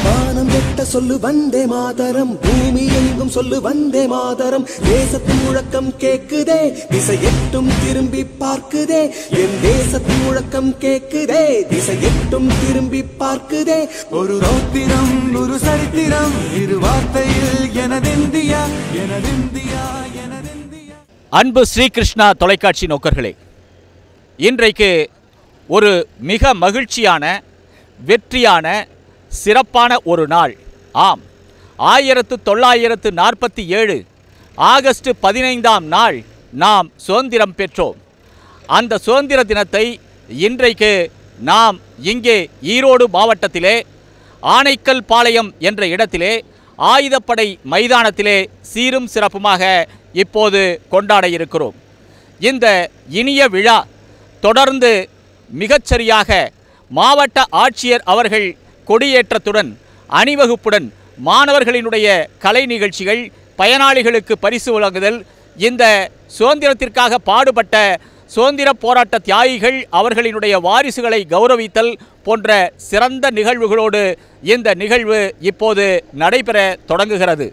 வானம் எட்ட சொல்லு வந்தே மாதரம், பூமி எங்கும் சொல்லு வந்தே மாதரம். தேசத்தின் முழக்கம் கேக்குதே, திசை எட்டும் திரும்பி பார்க்குதே. என் தேசத்தின் முழக்கம் கேக்குதே, திசை எட்டும் திரும்பி பார்க்குதே. ஒரு ரௌத்திரம் ஒரு சரித்திரம், இரு வார்த்தையில் எனதிந்தியா எனதிந்தியா எனதிந்தியா. அன்பு ஸ்ரீகிருஷ்ணா தொலைக்காட்சி நோக்கர்களே, இன்றைக்கு ஒரு மிக மகிழ்ச்சியான வெற்றியான சிறப்பான ஒரு நாள். ஆம், 1947 ஆகஸ்ட் 15ஆம் நாள் நாம் சுதந்திரம் பெற்றோம். அந்த சுதந்திர தினத்தை இன்றைக்கு நாம் இங்கே ஈரோடு மாவட்டத்திலே ஆனைக்கல் பாளையம் என்ற இடத்திலே ஆயுதப்படை மைதானத்திலே சீரும் சிறப்புமாக இப்போது கொண்டாட இருக்கிறோம். இந்த இனிய விழா தொடர்ந்து மிகச்சரியாக மாவட்ட ஆட்சியர் அவர்கள் கொடியேற்றத்துடன் அணிவகுப்புடன் மாணவர்களினுடைய கலை நிகழ்ச்சிகள், பயனாளிகளுக்கு பரிசு வழங்குதல், இந்த சுதந்திரத்திற்காக பாடுபட்ட சுதந்திர போராட்ட தியாகிகள் அவர்களினுடைய வாரிசுகளை கௌரவித்தல் போன்ற சிறந்த நிகழ்வுகளோடு இந்த நிகழ்வு இப்போது நடைபெற தொடங்குகிறது.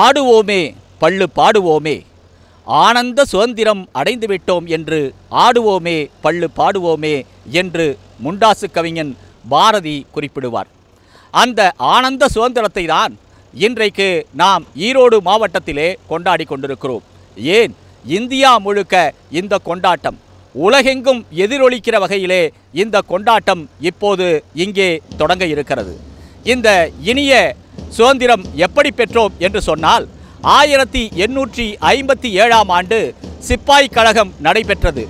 ஆடுவோமே பள்ளு பாடுவோமே, ஆனந்த சுதந்திரம் அடைந்துவிட்டோம் என்று ஆடுவோமே பள்ளு பாடுவோமே என்று முண்டாசு கவிஞன் பாரதி குறிப்பிடுவார். அந்த ஆனந்த சுதந்திரத்தை தான் இன்றைக்கு நாம் ஈரோடு மாவட்டத்திலே கொண்டாடி கொண்டிருக்கிறோம். ஏன், இந்தியா முழுக்க இந்த கொண்டாட்டம், உலகெங்கும் எதிரொலிக்கிற வகையிலே இந்த கொண்டாட்டம் இப்போது இங்கே தொடங்க இருக்கிறது. இந்த இனிய சுதந்திரம் எப்படி பெற்றோம் என்று சொன்னால், 1857ஆம் ஆண்டு சிப்பாய் கழகம் நடைபெற்றது.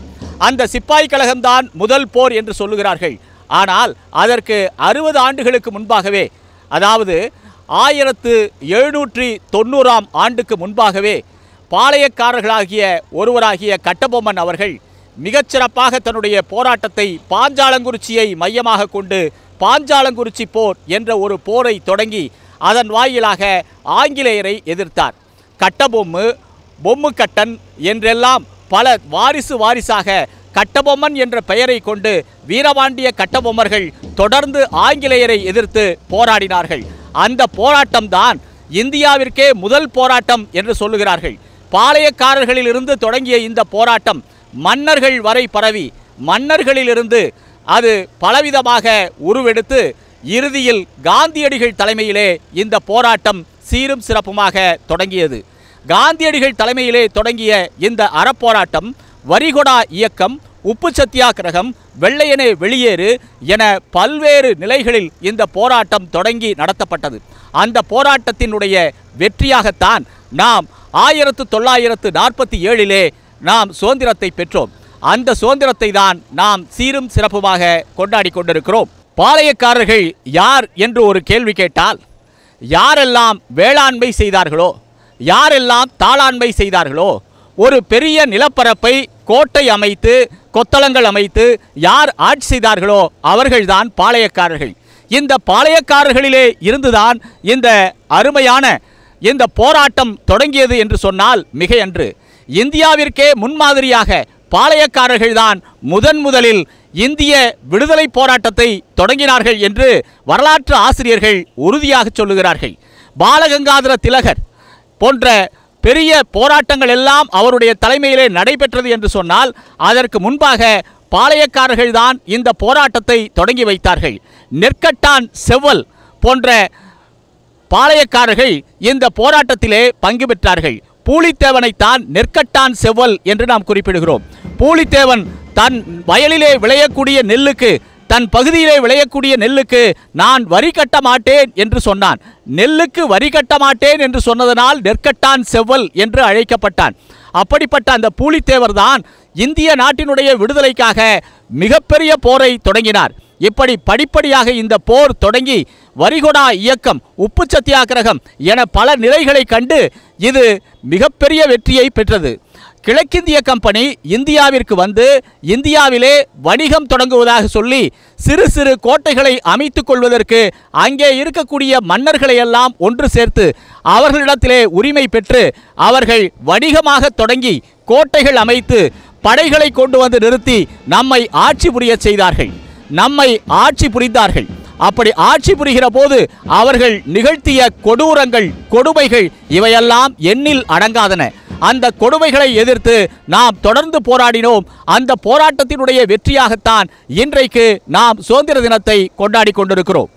அந்த சிப்பாய் கழகம்தான் முதல் போர் என்று சொல்லுகிறார்கள். ஆனால் அதற்கு 60 ஆண்டுகளுக்கு முன்பாகவே, அதாவது 1790ஆம் ஆண்டுக்கு முன்பாகவே பாளையக்காரர்களாகிய ஒருவராகிய கட்டபொம்மன் அவர்கள் மிகச்சிறப்பாக தன்னுடைய போராட்டத்தை பாஞ்சாலங்குறிச்சியை மையமாக கொண்டு பாஞ்சாலங்குறிச்சி போர் என்ற ஒரு போரை தொடங்கி அதன் வாயிலாக ஆங்கிலேயரை எதிர்த்தார். கட்டபொம்மு, பொம்முக்கட்டன் என்றெல்லாம் பல வாரிசாக கட்டபொம்மன் என்ற பெயரை கொண்டு வீரபாண்டிய கட்டபொம்மர்கள் தொடர்ந்து ஆங்கிலேயரை எதிர்த்து போராடினார்கள். அந்த போராட்டம்தான் இந்தியாவிற்கே முதல் போராட்டம் என்று சொல்லுகிறார்கள். பாளையக்காரர்களிலிருந்து தொடங்கிய இந்த போராட்டம் மன்னர்கள் வரை பரவி, மன்னர்களிலிருந்து அது பலவிதமாக உருவெடுத்து இறுதியில் காந்தியடிகள் தலைமையிலே இந்த போராட்டம் சீரும் சிறப்புமாக தொடங்கியது. காந்தியடிகள் தலைமையிலே தொடங்கிய இந்த அறப்போராட்டம் வரிகொடா இயக்கம் உப்பு சத்தியாகிரகம், வெள்ளையனே வெளியேறு என பல்வேறு நிலைகளில் இந்த போராட்டம் தொடங்கி நடத்தப்பட்டது. அந்த போராட்டத்தினுடைய வெற்றியாகத்தான் நாம் 1947 நாம் சுதந்திரத்தை பெற்றோம். அந்த சுதந்திரத்தை தான் நாம் சீரும் சிறப்புமாக கொண்டாடி கொண்டிருக்கிறோம். பாளையக்காரர்கள் யார் என்று ஒரு கேள்வி கேட்டால், யாரெல்லாம் வேளாண்மை செய்தார்களோ, யாரெல்லாம் தாளாண்மை செய்தார்களோ, ஒரு பெரிய நிலப்பரப்பை கோட்டை அமைத்து கொத்தளங்கள் அமைத்து யார் ஆட்சி செய்தார்களோ அவர்கள்தான் பாளையக்காரர்கள். இந்த பாளையக்காரர்களிலே இருந்துதான் இந்த அருமையான இந்த போராட்டம் தொடங்கியது என்று சொன்னால் மிகையன்று. இந்தியாவிற்கே முன்மாதிரியாக பாளையக்காரர்கள்தான் முதலில் இந்திய விடுதலை போராட்டத்தை தொடங்கினார்கள் என்று வரலாற்று ஆசிரியர்கள் உறுதியாக சொல்லுகிறார்கள். பாலகங்காதர திலகர் போன்ற பெரிய போராட்டங்கள் எல்லாம் அவருடைய தலைமையிலே நடைபெற்றது என்று சொன்னால் அதற்கு முன்பாக பாளையக்காரர்கள்தான் இந்த போராட்டத்தை தொடங்கி வைத்தார்கள். நெற்கட்டான் செவ்வல் போன்ற பாளையக்காரர்கள் இந்த போராட்டத்திலே பங்கு பெற்றார்கள். பூலித்தேவனைத்தான் நெற்கட்டான் செவ்வல் என்று நாம் குறிப்பிடுகிறோம். பூலித்தேவன் தன் வயலிலே விளையக்கூடிய நெல்லுக்கு, தன் பகுதியிலே விளையக்கூடிய நெல்லுக்கு நான் வரி கட்ட மாட்டேன் என்று சொன்னான். நெல்லுக்கு வரி கட்ட மாட்டேன் என்று சொன்னதனால் நெற்கட்டான் செவ்வல் என்று அழைக்கப்பட்டான். அப்படிப்பட்ட அந்த பூலித்தேவர் தான் இந்திய நாட்டினுடைய விடுதலைக்காக மிகப்பெரிய போரை தொடங்கினார். இப்படி படிப்படியாக இந்த போர் தொடங்கி வரிகொடா இயக்கம், உப்பு சத்தியாகிரகம் என பல நிலைகளை கண்டு இது மிகப்பெரிய வெற்றியை பெற்றது. கிழக்கிந்திய கம்பெனி இந்தியாவிற்கு வந்து இந்தியாவிலே வணிகம் தொடங்குவதாக சொல்லி சிறு சிறு கோட்டைகளை அமைத்து கொள்வதற்கு அங்கே இருக்கக்கூடிய மன்னர்களை எல்லாம் ஒன்று சேர்த்து அவர்களிடத்திலே உரிமை பெற்று அவர்கள் வணிகமாக தொடங்கி கோட்டைகள் அமைத்து படைகளை கொண்டு வந்து நிறுத்தி நம்மை ஆட்சி புரிய செய்தார்கள், நம்மை ஆட்சி புரிந்தார்கள். அப்படி ஆட்சி புரிகிற போது அவர்கள் நிகழ்த்திய கொடூரங்கள், கொடுமைகள் இவையெல்லாம் எண்ணில் அடங்காதன. அந்த கொடுமைகளை எதிர்த்து நாம் தொடர்ந்து போராடினோம். அந்த போராட்டத்தினுடைய வெற்றியாகத்தான் இன்றைக்கு நாம் சுதந்திர தினத்தை கொண்டாடி கொண்டிருக்கிறோம்.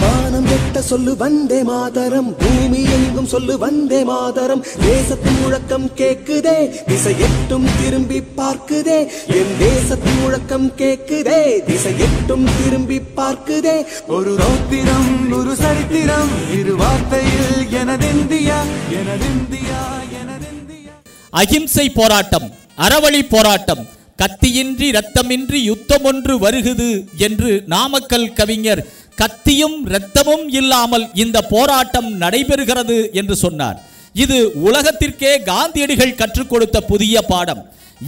வானம் எட்ட சொல்லு வந்தே மாதரம், பூமி எங்கும் சொல்லு வந்தே மாதரம். தேசத்தின் முழக்கம் கேக்குதே, திசை எட்டும் திரும்பி பார்க்குதே. என் தேசத்தின் முழக்கம் கேக்குதே, திசை எட்டும் திரும்பி பார்க்குதே. ஒரு ரௌத்திரம், ஒரு சரித்திரம், இரு வார்த்தையில் எனதிந்தியா, எனதிந்தியா, எனதிந்தியா. அகிம்சை போராட்டம், அறவழி போராட்டம், கத்தியின்றி இரத்தமின்றி யுத்தம் ஒன்று வருகுது என்று நாமக்கல் கவிஞர் கத்தியும் இரத்தமும் இல்லாமல் இந்த போராட்டம் நடைபெறுகிறது என்று சொன்னார். இது உலகத்திற்கே காந்தியடிகள் கற்றுக் கொடுத்த புதிய பாடம்.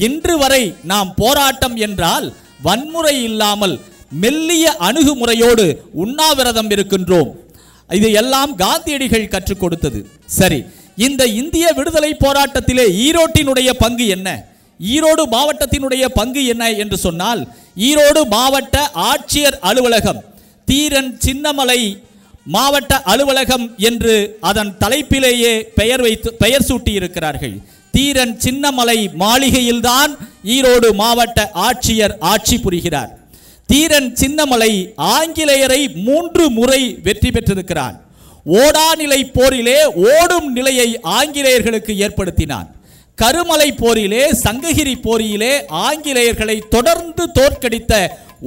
இன்று வரை நாம் போராட்டம் என்றால் வன்முறை இல்லாமல் மெல்லிய அணுகுமுறையோடு உண்ணாவிரதம் இருக்கின்றோம். இது எல்லாம் காந்தியடிகள் கற்றுக் கொடுத்தது. சரி, இந்த இந்திய விடுதலை போராட்டத்திலே ஈரோட்டினுடைய பங்கு என்ன, ஈரோடு மாவட்டத்தினுடைய பங்கு என்ன என்று சொன்னால், ஈரோடு மாவட்ட ஆட்சியர் அலுவலகம், தீரன் சின்னமலை மாவட்ட அலுவலகம் என்று அதன் தலைப்பிலேயே பெயர் சூட்டி இருக்கிறார்கள். தீரன் சின்னமலை மாளிகையில்தான் ஈரோடு மாவட்ட ஆட்சியர் ஆட்சி புரிகிறார். தீரன் சின்னமலை ஆங்கிலேயரை 3 முறை வெற்றி பெற்றிருக்கிறான். ஓடாநிலை போரிலே ஓடும் நிலையை ஆங்கிலேயர்களுக்கு ஏற்படுத்தினான். கருமலை போரிலே, சங்ககிரி போரிலே ஆங்கிலேயர்களை தொடர்ந்து தோற்கடித்த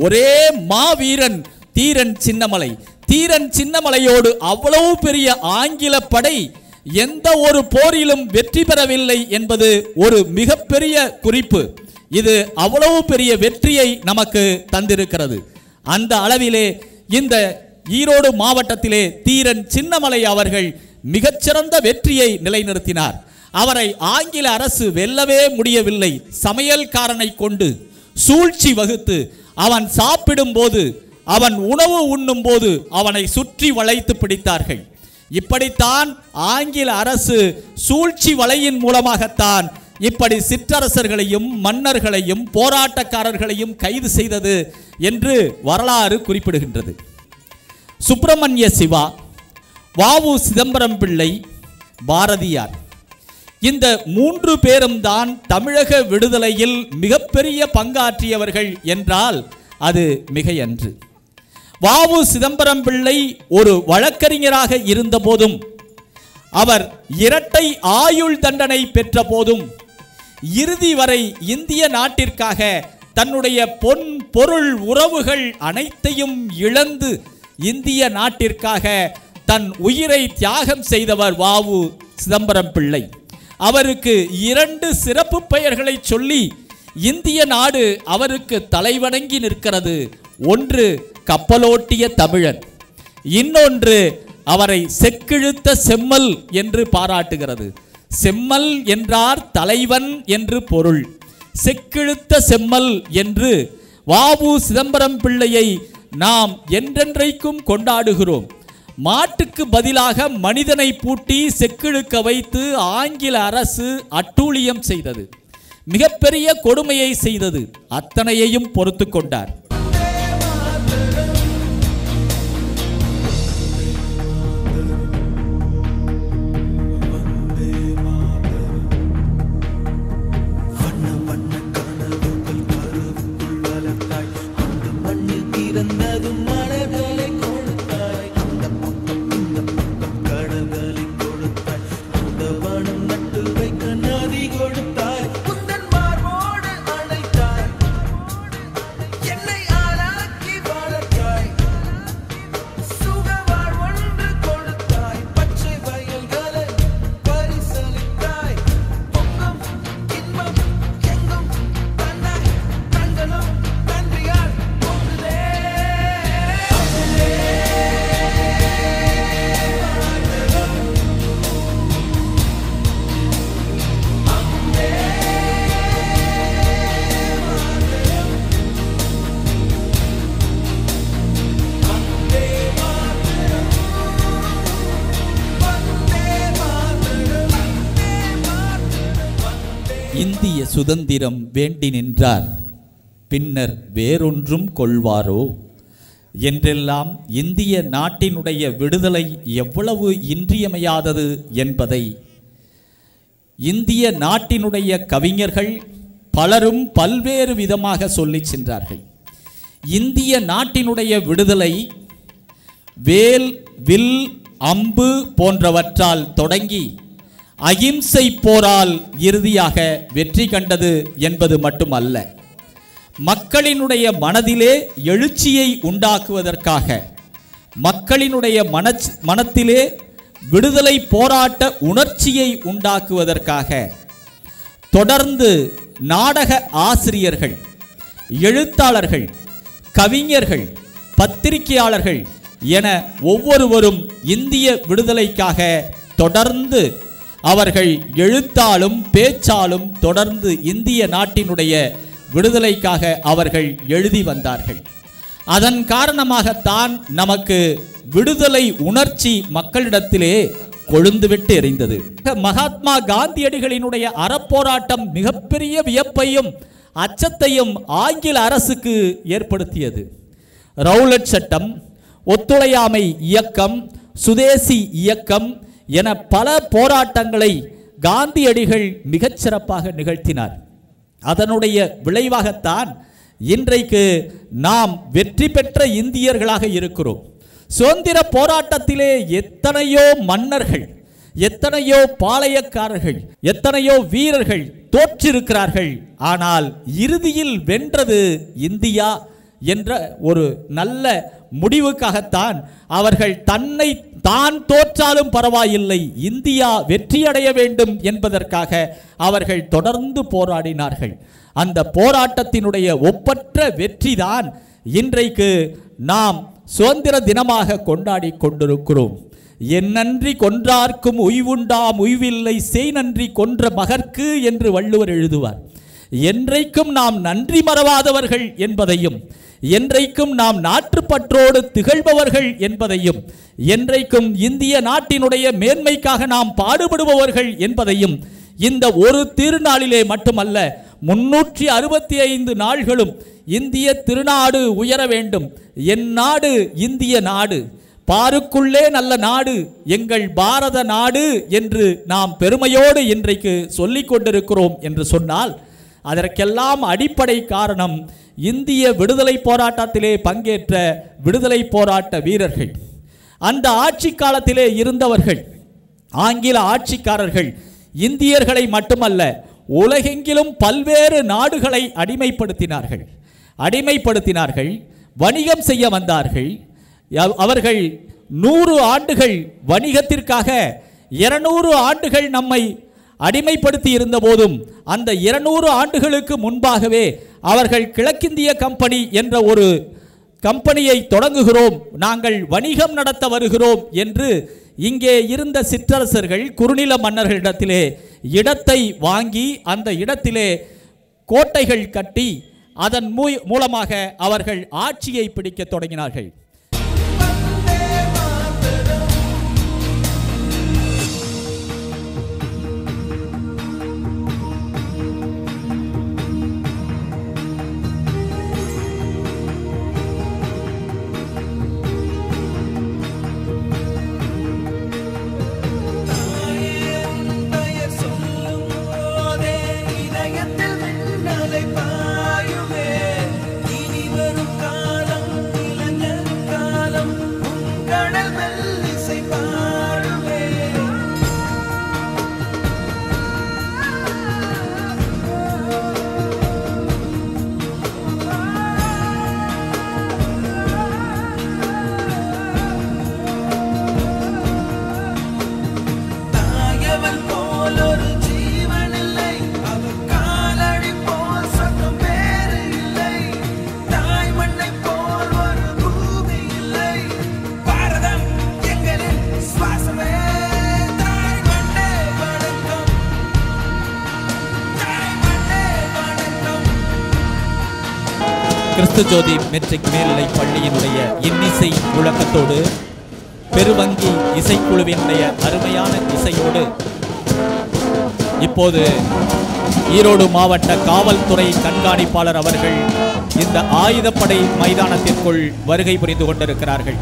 ஒரே மாவீரன் தீரன் சின்னமலை. தீரன் சின்னமலையோடு அவ்வளவு பெரிய ஆங்கில படை எந்த ஒரு போரிலும் வெற்றி பெறவில்லை என்பது ஒரு மிகப்பெரிய குறிப்பு. இது அவ்வளவு பெரிய வெற்றியை நமக்கு தந்திருக்கிறது. அந்த அளவிலே இந்த ஈரோடு மாவட்டத்திலே தீரன் சின்னமலை அவர்கள் மிகச்சிறந்த வெற்றியை நிலைநிறுத்தினார். அவரை ஆங்கில அரசு வெல்லவே முடியவில்லை. சமையல்காரனை கொண்டு சூழ்ச்சி வகுத்து அவன் சாப்பிடும் போது அவன் உணவு உண்ணும் போது அவனை சுற்றி வளைத்து பிடித்தார்கள். இப்படித்தான் ஆங்கில அரசு சூழ்ச்சி வலையின் மூலமாகத்தான் இப்படி சிற்றரசர்களையும் மன்னர்களையும் போராட்டக்காரர்களையும் கைது செய்தது என்று வரலாறு குறிப்பிடுகின்றது. சுப்பிரமணிய சிவா, வ.உ. சிதம்பரம் பிள்ளை, பாரதியார், இந்த 3 பேரும் தான் தமிழக விடுதலையில் மிகப்பெரிய பங்காற்றியவர்கள் என்றால் அது மிகையன்று. வ.உ. சிதம்பரம் பிள்ளை ஒரு வழக்கறிஞராக இருந்த போதும், அவர் இரட்டை ஆயுள் தண்டனை பெற்ற போதும், இறுதி வரை இந்திய நாட்டிற்காக தன்னுடைய பொன் பொருள் உறவுகள் அனைத்தையும் இழந்து இந்திய நாட்டிற்காக தன் உயிரை தியாகம் செய்தவர் வ.உ. சிதம்பரம் பிள்ளை. அவருக்கு 2 சிறப்பு பெயர்களை சொல்லி இந்திய நாடு அவருக்கு தலைவணங்கி நிற்கிறது. ஒன்று கப்பலோட்டிய தமிழன், இன்னொன்று அவரை செக்கிழுத்த செம்மல் என்று பாராட்டுகிறது. செம்மல் என்றார் தலைவன் என்று பொருள். செக்கிழுத்த செம்மல் என்று வ.உ. சிதம்பரம் பிள்ளையை நாம் என்றென்றைக்கும் கொண்டாடுகிறோம். மாட்டுக்கு பதிலாக மனிதனை பூட்டி செக்கிழுக்க வைத்து ஆங்கில அரசு அட்டூழியம் செய்தது, மிகப்பெரிய கொடுமையை செய்தது. அத்தனையையும் பொறுத்து கொண்டார். இந்திய சுதந்திரம் வேண்டி நின்றார், பின்னர் வேறொன்றும் கொள்வாரோ என்றெல்லாம் இந்திய நாட்டினுடைய விடுதலை எவ்வளவு இன்றியமையாதது என்பதை இந்திய நாட்டினுடைய கவிஞர்கள் பலரும் பல்வேறு விதமாக சொல்லி சென்றார்கள். இந்திய நாட்டினுடைய விடுதலை வேல், வில், அம்பு போன்றவற்றால் தொடங்கி அகிம்சை போரால் இறுதியாக வெற்றி கண்டது என்பது மட்டுமல்ல, மக்களினுடைய மனதிலே எழுச்சியை உண்டாக்குவதற்காக, மக்களினுடைய மனத்திலே விடுதலை போராட்ட உணர்ச்சியை உண்டாக்குவதற்காக தொடர்ந்து நாடக ஆசிரியர்கள், எழுத்தாளர்கள், கவிஞர்கள், பத்திரிகையாளர்கள் என ஒவ்வொருவரும் இந்திய விடுதலைக்காக தொடர்ந்து அவர்கள் எழுத்தாலும் பேச்சாலும் தொடர்ந்து இந்திய நாட்டினுடைய விடுதலைக்காக அவர்கள் எழுதி வந்தார்கள். அதன் காரணமாகத்தான் நமக்கு விடுதலை உணர்ச்சி மக்களிடத்திலே கொழுந்துவிட்டு எரிந்தது. மகாத்மா காந்தியடிகளினுடைய அறப்போராட்டம் மிகப்பெரிய வியப்பையும் அச்சத்தையும் ஆங்கில அரசுக்கு ஏற்படுத்தியது. ரவுலட் சட்டம், ஒத்துழையாமை இயக்கம், சுதேசி இயக்கம் என பல போராட்டங்களை காந்தியடிகள் மிகச்சிறப்பாக நிகழ்த்தினார். அதனுடைய விளைவாகத்தான் இன்றைக்கு நாம் வெற்றி பெற்ற இந்தியர்களாக இருக்கிறோம். சுதந்திர போராட்டத்திலே எத்தனையோ மன்னர்கள், எத்தனையோ பாளையக்காரர்கள், எத்தனையோ வீரர்கள் தோற்றிருக்கிறார்கள். ஆனால் இறுதியில் வென்றது இந்தியா என்ற ஒரு நல்ல முடிவுக்காகத்தான் அவர்கள் தன்னை தான் தோற்றாலும் பரவாயில்லை, இந்தியா வெற்றியடைய வேண்டும் என்பதற்காக அவர்கள் தொடர்ந்து போராடினார்கள். அந்த போராட்டத்தினுடைய ஒப்பற்ற வெற்றிதான் இன்றைக்கு நாம் சுதந்திர தினமாக கொண்டாடி கொண்டிருக்கிறோம். என் நன்றி கொன்றார்க்கும் உய்வுண்டாம் உய்வில்லை, செய் நன்றி கொன்ற மகற்கு என்று வள்ளுவர் எழுதுவார். என்றைக்கும் நாம் நன்றி மறவாதவர்கள் என்பதையும், என்றைக்கும் நாம் நாட்டுப்பற்றோடு திகழ்பவர்கள் என்பதையும், என்றைக்கும் இந்திய நாட்டினுடைய மேன்மைக்காக நாம் பாடுபடுபவர்கள் என்பதையும் இந்த ஒரு திருநாளிலே மட்டுமல்ல 365 நாள்களும் இந்திய திருநாடு உயர வேண்டும், என் நாடு இந்திய நாடு, பாருக்குள்ளே நல்ல நாடு எங்கள் பாரத நாடு என்று நாம் பெருமையோடு இன்றைக்கு சொல்லிக் கொண்டிருக்கிறோம் என்று சொன்னால் அதற்கெல்லாம் அடிப்படை காரணம் இந்திய விடுதலை போராட்டத்திலே பங்கேற்ற விடுதலை போராட்ட வீரர்கள். அந்த ஆட்சி காலத்திலே இருந்தவர்கள் ஆங்கில ஆட்சிக்காரர்கள் இந்தியர்களை மட்டுமல்ல உலகெங்கிலும் பல்வேறு நாடுகளை அடிமைப்படுத்தினார்கள், வணிகம் செய்ய வந்தார்கள். அவர்கள் 100 ஆண்டுகள் வணிகத்திற்காக 200 ஆண்டுகள் நம்மை அடிமைப்படுத்தி இருந்த போதும் அந்த 200 ஆண்டுகளுக்கு முன்பாகவே அவர்கள் கிழக்கிந்திய கம்பெனி என்ற ஒரு கம்பெனியை தொடங்குகிறோம், நாங்கள் வணிகம் நடத்த வருகிறோம் என்று இங்கே இருந்த சிற்றரசர்கள் குறுநில மன்னர்களிடத்திலே இடத்தை வாங்கி அந்த இடத்திலே கோட்டைகள் கட்டி அதன் மூலமாக அவர்கள் ஆட்சியை பிடிக்க தொடங்கினார்கள். கிறிஸ்து ஜோதி மெட்ரிக் மேல்நிலை பள்ளியினுடைய இன்னிசை முழக்கத்தோடு பெருவங்கி இசைக்குழுவினுடைய அருமையான இசையோடு இப்போது ஈரோடு மாவட்ட காவல்துறை கண்காணிப்பாளர் அவர்கள் இந்த ஆயுதப்படை மைதானத்திற்குள் வருகை புரிந்து கொண்டிருக்கிறார்கள்.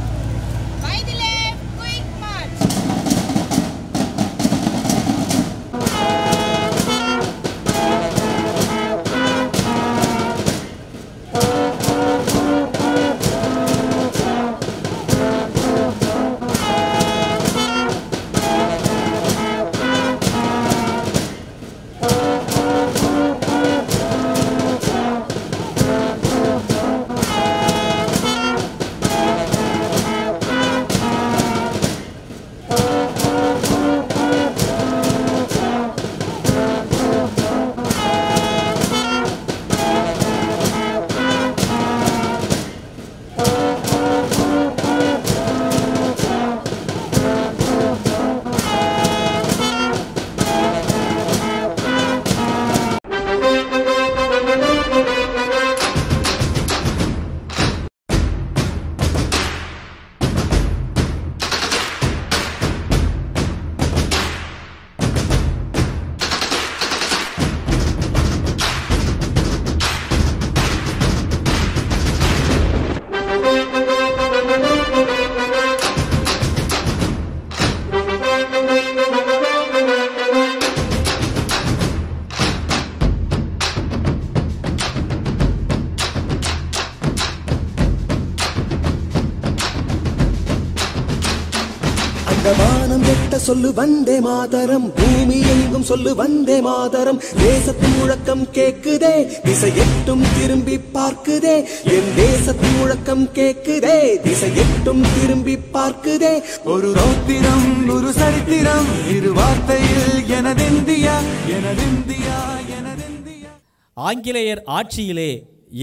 வானம் எட்ட சொல்லு வந்தே மாதரம், பூமி எங்கும் சொல்லு வந்தே மாதரம், தேசத்தின் முழக்கம் கேக்குதே, திசை எட்டும் திரும்பி பார்க்குதே, என் தேசத்தின் முழக்கம் கேக்குதே, திசை எட்டும் திரும்பி பார்க்குதே. ஒரு ரௌத்திரம் ஒரு சரித்திரம் இரு வார்த்தையில் எனதிந்தியா எனதிந்தியா எனதிந்தியா. ஆங்கிலேயர் ஆட்சியிலே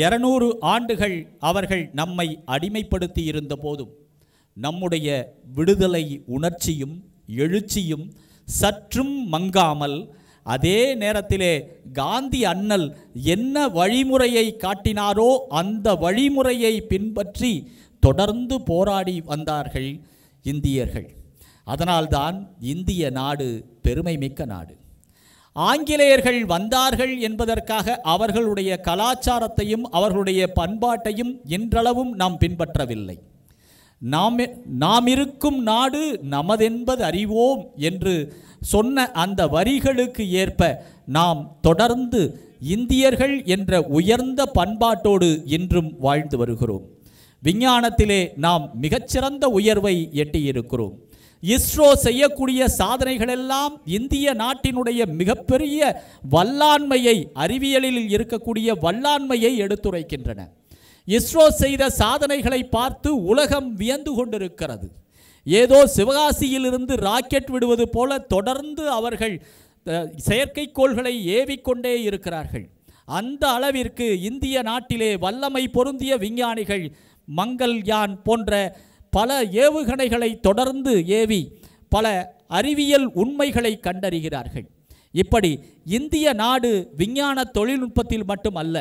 200 ஆண்டுகள் அவர்கள் நம்மை அடிமைப்படுத்தி இருந்த போதும் நம்முடைய விடுதலை உணர்ச்சியும் எழுச்சியும் சற்றும் மங்காமல் அதே நேரத்திலே காந்தி அண்ணல் என்ன வழிமுறையை காட்டினாரோ அந்த வழிமுறையை பின்பற்றி தொடர்ந்து போராடி வந்தார்கள் இந்தியர்கள். அதனால்தான் இந்திய நாடு பெருமை மிக்க நாடு. ஆங்கிலேயர்கள் வந்தார்கள் என்பதற்காக அவர்களுடைய கலாச்சாரத்தையும் அவர்களுடைய பண்பாட்டையும் இன்றளவும் நாம் பின்பற்றவில்லை. நாம் இருக்கும் நாடு நமதென்பது அறிவோம் என்று சொன்ன அந்த வரிகளுக்கு ஏற்ப நாம் தொடர்ந்து இந்தியர்கள் என்ற உயர்ந்த பண்பாட்டோடு இன்றும் வாழ்ந்து வருகிறோம். விஞ்ஞானத்திலே நாம் மிகச்சிறந்த உயர்வை எட்டியிருக்கிறோம். இஸ்ரோ செய்யக்கூடிய சாதனைகளெல்லாம் இந்திய நாட்டினுடைய மிகப்பெரிய வல்லாண்மையை, அறிவியலில் இருக்கக்கூடிய வல்லாண்மையை எடுத்துரைக்கின்றன. இஸ்ரோ செய்த சாதனைகளை பார்த்து உலகம் வியந்து கொண்டிருக்கிறது. ஏதோ சிவகாசியிலிருந்து ராக்கெட் விடுவது போல தொடர்ந்து அவர்கள் செயற்கைக்கோள்களை ஏவிக்கொண்டே இருக்கிறார்கள். அந்த அளவிற்கு இந்திய நாட்டிலே வல்லமை பொருந்திய விஞ்ஞானிகள் மங்கள்யான் போன்ற பல ஏவுகணைகளை தொடர்ந்து ஏவி பல அறிவியல் உண்மைகளை கண்டறிகிறார்கள். இப்படி இந்திய நாடு விஞ்ஞான தொழில்நுட்பத்தில் மட்டுமல்ல,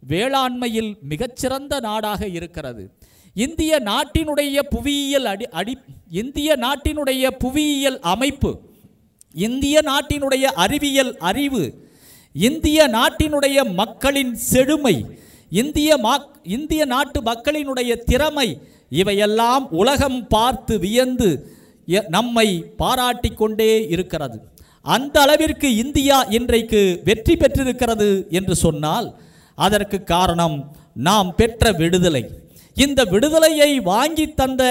வேளாண்மையில் மிகச்சிறந்த நாடாக இருக்கிறது. இந்திய நாட்டினுடைய புவியியல் அமைப்பு, இந்திய நாட்டினுடைய அறிவியல் அறிவு, இந்திய நாட்டினுடைய மக்களின் செழுமை, இந்திய நாட்டு மக்களினுடைய திறமை, இவையெல்லாம் உலகம் பார்த்து வியந்து நம்மை பாராட்டி கொண்டே இருக்கிறது. அந்த அளவிற்கு இந்தியா இன்றைக்கு வெற்றி பெற்றிருக்கிறது என்று சொன்னால் அதற்கு காரணம் நாம் பெற்ற விடுதலை. இந்த விடுதலையை வாங்கி தந்த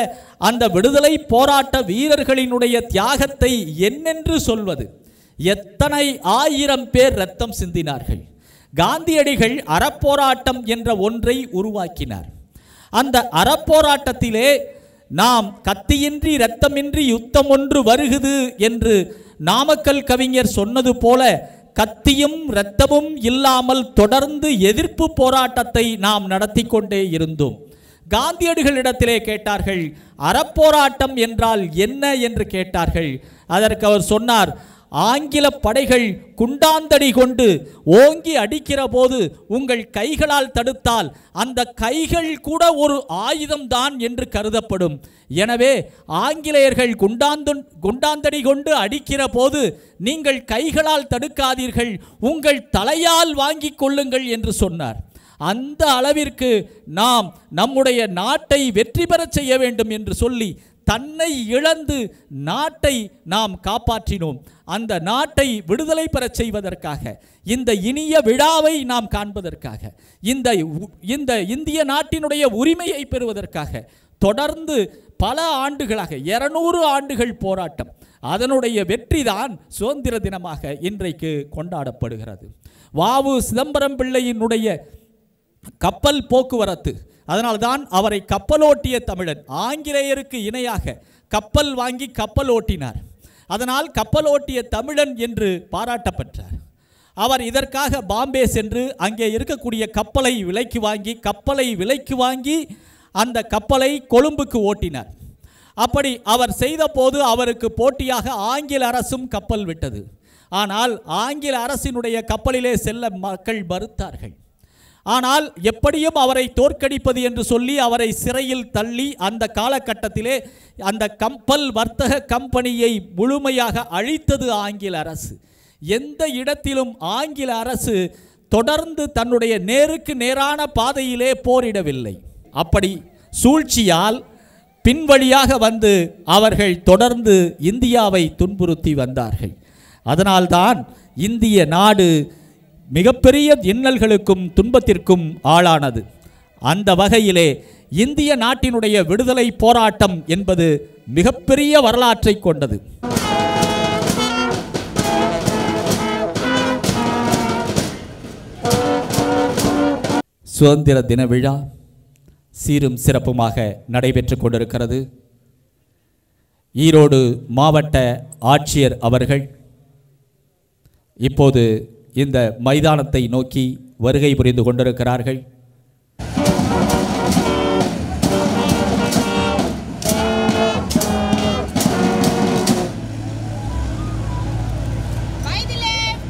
அந்த விடுதலை போராட்ட வீரர்களினுடைய தியாகத்தை என்னென்று சொல்வது? எத்தனை ஆயிரம் பேர் இரத்தம் சிந்தினார்கள். காந்தியடிகள் அறப்போராட்டம் என்ற ஒன்றை உருவாக்கினார். அந்த அறப்போராட்டத்திலே நாம் கத்தியின்றி இரத்தமின்றி யுத்தம் ஒன்று வருகுது என்று நாமக்கல் கவிஞர் சொன்னது போல கத்தியும் இரத்தமும் இல்லாமல் தொடர்ந்து எதிர்ப்பு போராட்டத்தை நாம் நடத்தி கொண்டே இருந்தோம். காந்தியடிகளிடத்திலே கேட்டார்கள், அறப்போராட்டம் என்றால் என்ன என்று கேட்டார்கள். அதற்கு அவர் சொன்னார், ஆங்கில படைகள் குண்டாந்தடி கொண்டு ஓங்கி அடிக்கிற போது உங்கள் கைகளால் தடுத்தால் அந்த கைகள் கூட ஒரு ஆயுதம்தான் என்று கருதப்படும். எனவே ஆங்கிலேயர்கள் குண்டாந்தடி கொண்டு அடிக்கிற போது நீங்கள் கைகளால் தடுக்காதீர்கள், உங்கள் தலையால் வாங்கி கொள்ளுங்கள் என்று சொன்னார். அந்த அளவிற்கு நாம் நம்முடைய நாட்டை வெற்றி பெறச் செய்ய வேண்டும் என்று சொல்லி தன்னை இழந்து நாட்டை நாம் காப்பாற்றினோம். அந்த நாட்டை விடுதலை பெறச் செய்வதற்காக, இந்த இனிய விழாவை நாம் காண்பதற்காக, இந்த இந்திய நாட்டினுடைய உரிமையை பெறுவதற்காக தொடர்ந்து பல ஆண்டுகளாக 200 ஆண்டுகள் போராட்டம், அதனுடைய வெற்றி தான் சுதந்திர தினமாக இன்றைக்கு கொண்டாடப்படுகிறது. வாவு சிதம்பரம் பிள்ளையினுடைய கப்பல் போக்குவரத்து, அதனால்தான் அவரை கப்பலோட்டிய தமிழன், ஆங்கிலேயருக்கு இணையாக கப்பல் வாங்கி கப்பல் ஓட்டினார். அதனால் கப்பலோட்டிய தமிழன் என்று பாராட்டப்பட்டார். அவர் இதற்காக பாம்பே சென்று அங்கே இருக்கக்கூடிய கப்பலை விலைக்கு வாங்கி அந்த கப்பலை கொழும்புக்கு ஓட்டினார். அப்படி அவர் செய்த போது அவருக்கு போட்டியாக ஆங்கில அரசும் கப்பல் விட்டது. ஆனால் ஆங்கில அரசினுடைய கப்பலிலே செல்ல மக்கள் மறுத்தார்கள். ஆனால் எப்படியும் அவரை தோற்கடிப்பது என்று சொல்லி அவரை சிறையில் தள்ளி அந்த காலகட்டத்திலே அந்த கப்பல் வர்த்தக கம்பெனியை முழுமையாக அழித்தது ஆங்கில அரசு. எந்த இடத்திலும் ஆங்கில அரசு தொடர்ந்து தன்னுடைய நேருக்கு நேரான பாதையிலே போரிடவில்லை. அப்படி சூழ்ச்சியால் பின்வழியாக வந்து அவர்கள் தொடர்ந்து இந்தியாவை துன்புறுத்தி வந்தார்கள். அதனால்தான் இந்திய நாடு மிகப்பெரிய இன்னல்களுக்கும் துன்பத்திற்கும் ஆளானது. அந்த வகையிலே இந்திய நாட்டினுடைய விடுதலை போராட்டம் என்பது மிகப்பெரிய வரலாற்றை கொண்டது. சுதந்திர தின விழா சீரும் சிறப்புமாக நடைபெற்று கொண்டிருக்கிறது. ஈரோடு மாவட்ட ஆட்சியர் அவர்கள் இப்போது இந்த மைதானத்தை நோக்கி வருகை புரிந்து கொண்டிருக்கிறார்கள். By the left,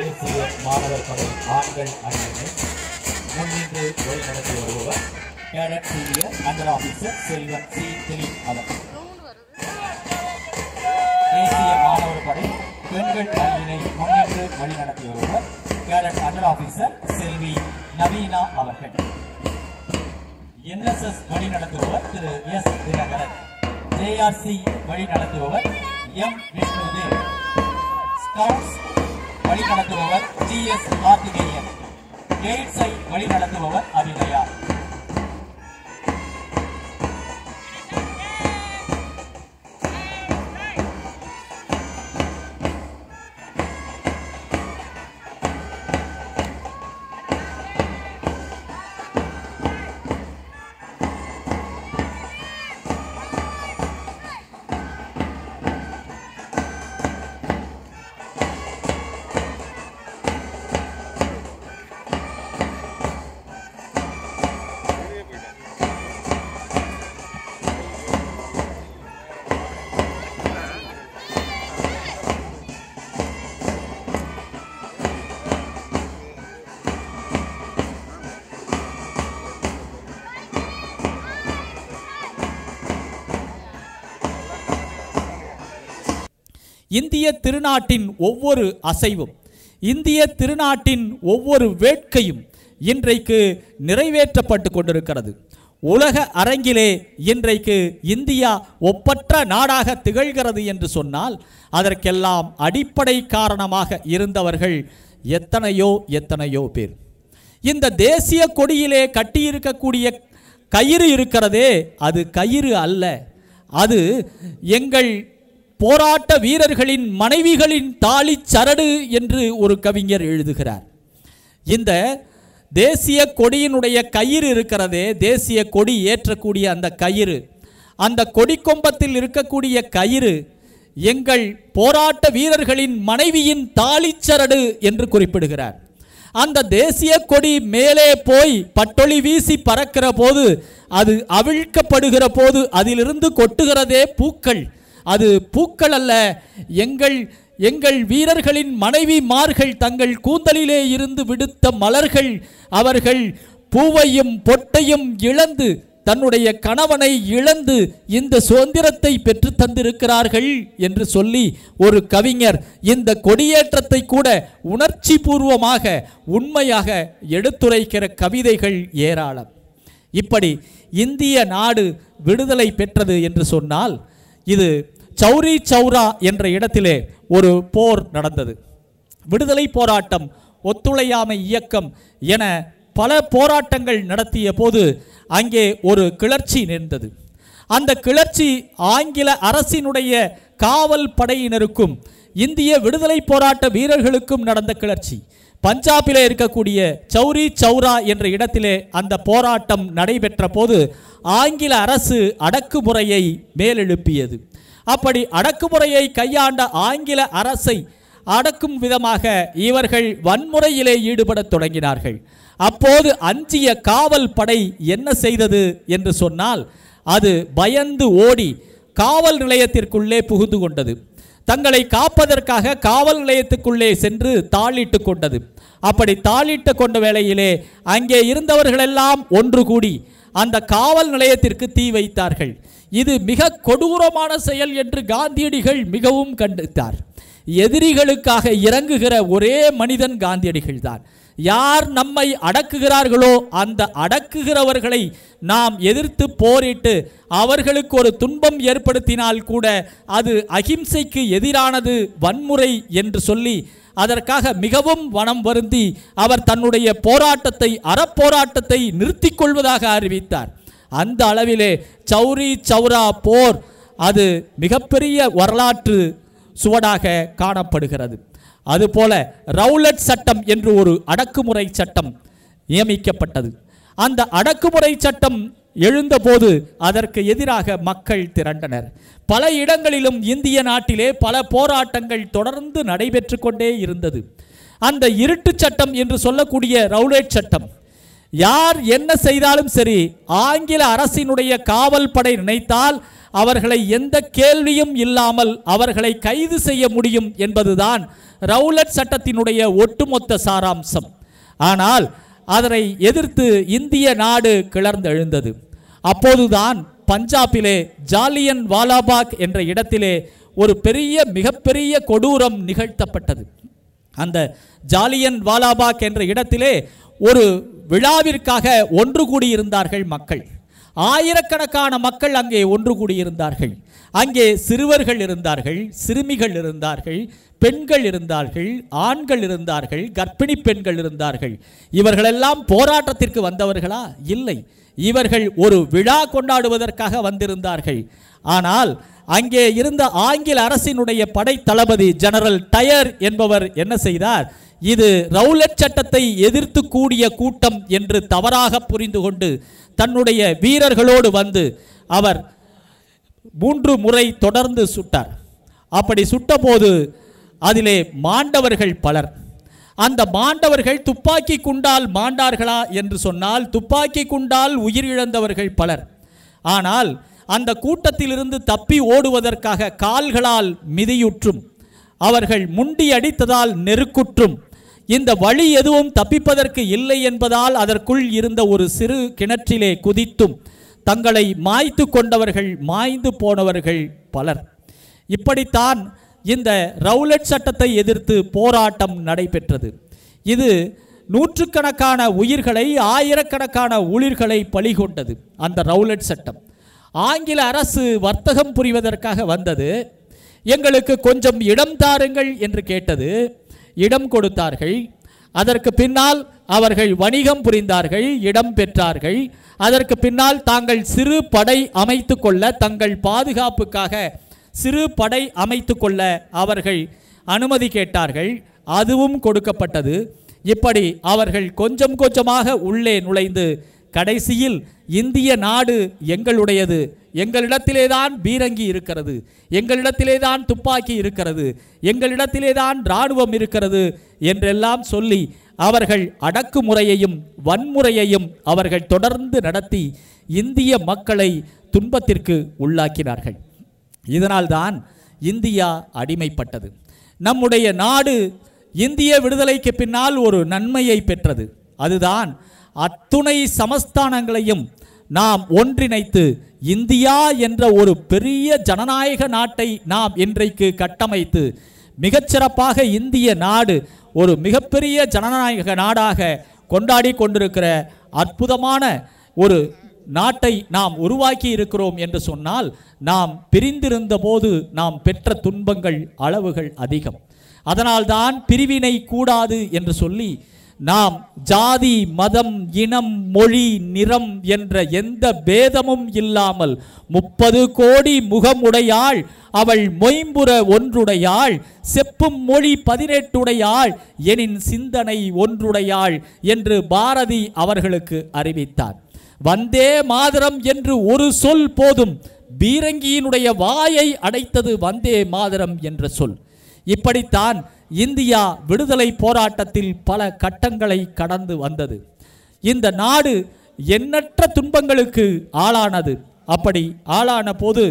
தேசிய மாணவர் படை ஆண்கள் அணியினை முன்னின்று வழிநடத்தி வருபவர் கேடட் சீனியர் அண்டர் ஆபீசர் செல்வன் சி திலீப் அவர்கள். தேசிய மாணவர் படை பெண்கள் அணியினை முன்னின்று வழிநடத்தி வருபவர் கேடட் அண்டர் ஆபீசர் செல்வி நவீனா அவர்கள். என்எஸ்எஸ் வழிநடத்துபவர் திரு எஸ் தினகரன். ஜேஆர்சி வழிநடத்துபவர் எம் விஷ்ணுதேவ். ஸ்கவுட்ஸ் வழிநடத்துபவர் ஜி எஸ் கார்த்திகேயன். எய்ட்ஸை வழிநடத்துபவர் அபிநயா. இந்திய திருநாட்டின் ஒவ்வொரு அசைவும், இந்திய திருநாட்டின் ஒவ்வொரு வேட்கையும் இன்றைக்கு நிறைவேற்றப்பட்டு கொண்டிருக்கிறது. உலக அரங்கிலே இன்றைக்கு இந்தியா ஒப்பற்ற நாடாக திகழ்கிறது என்று சொன்னால் அதற்கெல்லாம் அடிப்படை காரணமாக இருந்தவர்கள் எத்தனையோ எத்தனையோ பேர். இந்த தேசிய கொடியிலே கட்டியிருக்கக்கூடிய கயிறு இருக்கிறதே, அது கயிறு அல்ல, அது எங்கள் போராட்ட வீரர்களின் மனைவிகளின் தாலி சரடு என்று ஒரு கவிஞர் எழுதுகிறார். இந்த தேசிய கொடியினுடைய கயிறு இருக்கிறதே, தேசிய கொடி ஏற்றக்கூடிய அந்த கயிறு, அந்த கொடி கொம்பத்தில் இருக்கக்கூடிய கயிறு எங்கள் போராட்ட வீரர்களின் மனைவியின் தாலி சரடு என்று குறிப்பிடுகிறார். அந்த தேசிய கொடி மேலே போய் பட்டொளி வீசி பறக்கிற போது, அது அவிழ்க்கப்படுகிற போது அதிலிருந்து கொட்டுகிறதே பூக்கள். அது பூக்கள் அல்ல, எங்கள் வீரர்களின் மனைவிமார்கள் தங்கள் கூந்தலிலே இருந்து விடுத்த மலர்கள். அவர்கள் பூவையும் பொட்டையும் இழந்து, தன்னுடைய கணவனை இழந்து இந்த சுதந்திரத்தை பெற்று தந்திருக்கிறார்கள் என்று சொல்லி ஒரு கவிஞர் இந்த கொடியேற்றத்தை கூட உணர்ச்சி பூர்வமாக உண்மையாக எடுத்துரைக்கிற கவிதைகள் ஏராளம். இப்படி இந்திய நாடு விடுதலை பெற்றது என்று சொன்னால், இது சௌரி சௌரா என்ற இடத்திலே ஒரு போர் நடந்தது. விடுதலை போராட்டம், ஒத்துழையாமை இயக்கம் என பல போராட்டங்கள் நடத்திய போது அங்கே ஒரு கிளர்ச்சி நேர்ந்தது. அந்த கிளர்ச்சி ஆங்கில அரசினுடைய காவல் படையினருக்கும் இந்திய விடுதலை போராட்ட வீரர்களுக்கும் நடந்த கிளர்ச்சி. பஞ்சாபிலே இருக்கக்கூடிய சௌரி சௌரா என்ற இடத்திலே அந்த போராட்டம் நடைபெற்ற போது ஆங்கில அரசு அடக்குமுறையை மேலெழுப்பியது. அப்படி அடக்குமுறையை கையாண்ட ஆங்கில அரசை அடக்கும் விதமாக இவர்கள் வன்முறையிலே ஈடுபடத் தொடங்கினார்கள். அப்போது அஞ்சிய காவல் படை என்ன செய்தது என்று சொன்னால், அது பயந்து ஓடி காவல் நிலையத்திற்குள்ளே புகுந்து கொண்டது. தங்களை காப்பதற்காக காவல் நிலையத்துக்குள்ளே சென்று தாளிட்டு கொண்டது. அப்படி தாளிட்டு கொண்ட வேளையிலே அங்கே இருந்தவர்களெல்லாம் ஒன்று கூடி அந்த காவல் நிலையத்திற்கு தீ வைத்தார்கள். இது மிக கொடூரமான செயல் என்று காந்தியடிகள் மிகவும் கண்டித்தார். எதிரிகளுக்காக இறங்குகிற ஒரே மனிதன் காந்தியடிகள் தான். யார் நம்மை அடக்குகிறார்களோ அந்த அடக்குகிறவர்களை நாம் எதிர்த்து போரிட்டு அவர்களுக்கு ஒரு துன்பம் ஏற்படுத்தினால் கூட அது அகிம்சைக்கு எதிரானது, வன்முறை என்று சொல்லி அதற்காக மிகவும் மனம் வருந்தி அவர் தன்னுடைய போராட்டத்தை, அறப்போராட்டத்தை நிறுத்திக் கொள்வதாக அறிவித்தார். அந்த அளவிலே சௌரி சௌரா போர் அது மிகப்பெரிய வரலாற்று சுவடாக காணப்படுகிறது. அதுபோல ரவுலட் சட்டம் என்று ஒரு அடக்குமுறை சட்டம் நியமிக்கப்பட்டது. அந்த அடக்குமுறை சட்டம் எழுந்தபோது அதற்கு எதிராக மக்கள் திரண்டனர். பல இடங்களிலும் இந்திய நாட்டிலே பல போராட்டங்கள் தொடர்ந்து நடைபெற்று கொண்டே இருந்தது. அந்த இருட்டு சட்டம் என்று சொல்லக்கூடிய ரவுலட் சட்டம் யார் என்ன செய்தாலும் சரி, ஆங்கில அரசினுடைய காவல் படை நினைத்தால் அவர்களை எந்த கேள்வியும் இல்லாமல் அவர்களை கைது செய்ய முடியும் என்பதுதான் ரவுலட் சட்டத்தினுடைய ஒட்டுமொத்த சாராம்சம். ஆனால் அதனை எதிர்த்து இந்திய நாடு கிளர்ந்தெழுந்தது. அப்போதுதான் பஞ்சாபிலே ஜாலியன் வாலாபாக் என்ற இடத்திலே ஒரு மிகப்பெரிய கொடூரம் நிகழ்த்தப்பட்டது. அந்த ஜாலியன் வாலாபாக் என்ற இடத்திலே ஒரு விழாவிற்காக ஒன்று கூடியிருந்தார்கள் மக்கள். ஆயிரக்கணக்கான மக்கள் அங்கே ஒன்று கூடியிருந்தார்கள். அங்கே சிறுவர்கள் இருந்தார்கள், சிறுமிகள் இருந்தார்கள், பெண்கள் இருந்தார்கள், ஆண்கள் இருந்தார்கள், கர்ப்பிணி பெண்கள் இருந்தார்கள். இவர்களெல்லாம் போராட்டத்திற்கு வந்தவர்களா? இல்லை, இவர்கள் ஒரு விழா கொண்டாடுவதற்காக வந்திருந்தார்கள். ஆனால் அங்கே இருந்த ஆங்கில அரசினுடைய படை தளபதி ஜெனரல் டயர் என்பவர் என்ன செய்தார்? இது ரவுலட் சட்டத்தை எதிர்த்து கூடிய கூட்டம் என்று தவறாக புரிந்து கொண்டு தன்னுடைய வீரர்களோடு வந்து அவர் 3 முறை தொடர்ந்து சுட்டார். அப்படி சுட்டபோது அதிலே மாண்டவர்கள் பலர். அந்த மாண்டவர்கள் துப்பாக்கி குண்டால் மாண்டார்களா என்று சொன்னால் துப்பாக்கி குண்டால் உயிரிழந்தவர்கள் பலர். ஆனால் அந்த கூட்டத்திலிருந்து தப்பி ஓடுவதற்காக கால்களால் மிதியுற்றும், அவர்கள் முண்டி அடித்ததால் நெருக்குற்றும், இந்த வழி எதுவும் தப்பிப்பதற்கு இல்லை என்பதால் அதற்குள் இருந்த ஒரு சிறு கிணற்றிலே குதித்தும் தங்களை மாய்த்து கொண்டவர்கள், மாய்ந்து போனவர்கள் பலர். இப்படித்தான் இந்த ரவுலட் சட்டத்தை எதிர்த்து போராட்டம் நடைபெற்றது. இது நூற்றுக்கணக்கான உயிர்களை, ஆயிரக்கணக்கான உயிர்களை பலிகொண்டது. அந்த ரவுலட் சட்டம் ஆங்கில அரசு வர்த்தகம் புரிவதற்காக வந்தது. எங்களுக்கு கொஞ்சம் இடம் தாருங்கள் என்று கேட்டது. இடம் கொடுத்தார்கள். அதற்கு பின்னால் அவர்கள் வணிகம் புரிந்தார்கள், இடம் பெற்றார்கள். அதற்கு பின்னால் தாங்கள் சிறு படை அமைத்து கொள்ள, தங்கள் பாதுகாப்புக்காக சிறு படை அமைத்து கொள்ள அவர்கள் அனுமதி கேட்டார்கள். அதுவும் கொடுக்கப்பட்டது. இப்படி அவர்கள் கொஞ்சம் கொஞ்சமாக உள்ளே நுழைந்து கடைசியில் இந்திய நாடு எங்களுடையது, எங்களிடத்திலே தான் பீரங்கி இருக்கிறது, எங்களிடத்திலே தான் துப்பாக்கி இருக்கிறது, எங்களிடத்திலே தான் இராணுவம் இருக்கிறது என்றெல்லாம் சொல்லி அவர்கள் அடக்குமுறையையும் வன்முறையையும் அவர்கள் தொடர்ந்து நடத்தி இந்திய மக்களை துன்பத்திற்கு உள்ளாக்கினார்கள். இதனால்தான் இந்தியா அடிமைப்பட்டது. நம்முடைய நாடு இந்திய விடுதலைக்கு பின்னால் ஒரு நன்மையை பெற்றது. அதுதான் அத்துணை சமஸ்தானங்களையும் நாம் ஒன்றிணைத்து இந்தியா என்ற ஒரு பெரிய ஜனநாயக நாட்டை நாம் இன்றைக்கு கட்டமைத்து மிகச்சிறப்பாக இந்திய நாடு ஒரு மிகப்பெரிய ஜனநாயக நாடாக கொண்டாடி கொண்டிருக்கிற அற்புதமான ஒரு நாட்டை நாம் உருவாக்கி இருக்கிறோம் என்று சொன்னால், நாம் பிரிந்திருந்த போது நாம் பெற்ற துன்பங்கள் அளவுகள் அதிகம். அதனால்தான் பிரிவினை கூடாது என்று சொல்லி நாம் ஜாதி, மதம், இனம், மொழி, நிறம் என்ற எந்த பேதமும் இல்லாமல் 30 கோடி முகமுடையாள் அவள் மொயம்புற ஒன்றுடையாள், செப்பும் மொழி 18 உடையாள், எனின் சிந்தனை ஒன்றுடையாள் என்று பாரதி அவர்களுக்கு அறிவித்தார். வந்தே மாதரம் என்று ஒரு சொல் போதும், பீரங்கியினுடைய வாயை அடைத்தது வந்தே மாதரம் என்ற சொல். இப்படித்தான் இந்தியா விடுதலை போராட்டத்தில் பல கட்டங்களை கடந்து வந்தது. இந்த நாடு எண்ணற்ற துன்பங்களுக்கு ஆளானது. அப்படி ஆளான போது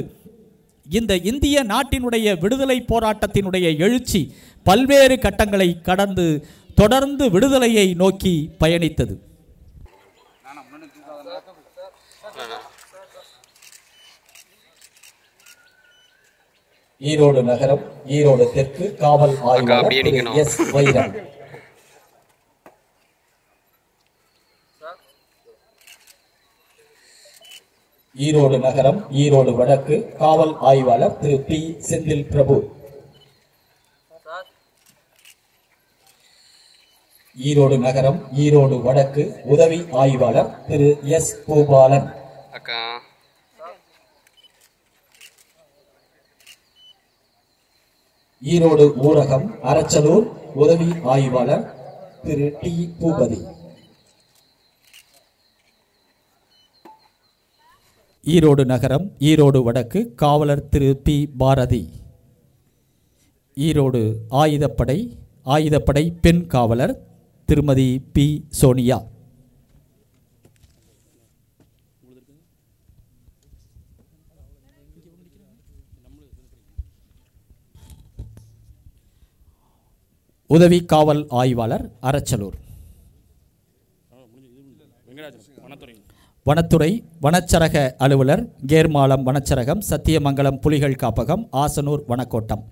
இந்த இந்திய நாட்டினுடைய விடுதலை போராட்டத்தினுடைய எழுச்சி பல்வேறு கட்டங்களை கடந்து தொடர்ந்து விடுதலையை நோக்கி பயணித்தது. ஈரோடு நகரம், ஈரோடு தெற்கு காவல் ஆய்வாளர் எஸ் வைரன். ஈரோடு நகரம், ஈரோடு வடக்கு காவல் ஆய்வாளர் திரு பி செந்தில் பிரபு. ஈரோடு நகரம், ஈரோடு வடக்கு உதவி ஆய்வாளர் திரு எஸ் பூபாலன். ஈரோடு ஊரகம் அரச்சலூர் உதவி ஆய்வாளர் திரு டி பூபதி. ஈரோடு நகரம், ஈரோடு வடக்கு காவலர் திரு பி பாரதி. ஈரோடு ஆயுதப்படை பெண் காவலர் திருமதி பி சோனியா. உதவி காவல் ஆய்வாளர் அரச்சலூர். வனத்துறை வனச்சரக அலுவலர் கேர்மாலம் வனச்சரகம், சத்தியமங்கலம் புலிகள் காப்பகம், ஆசனூர் வனக்கோட்டம்.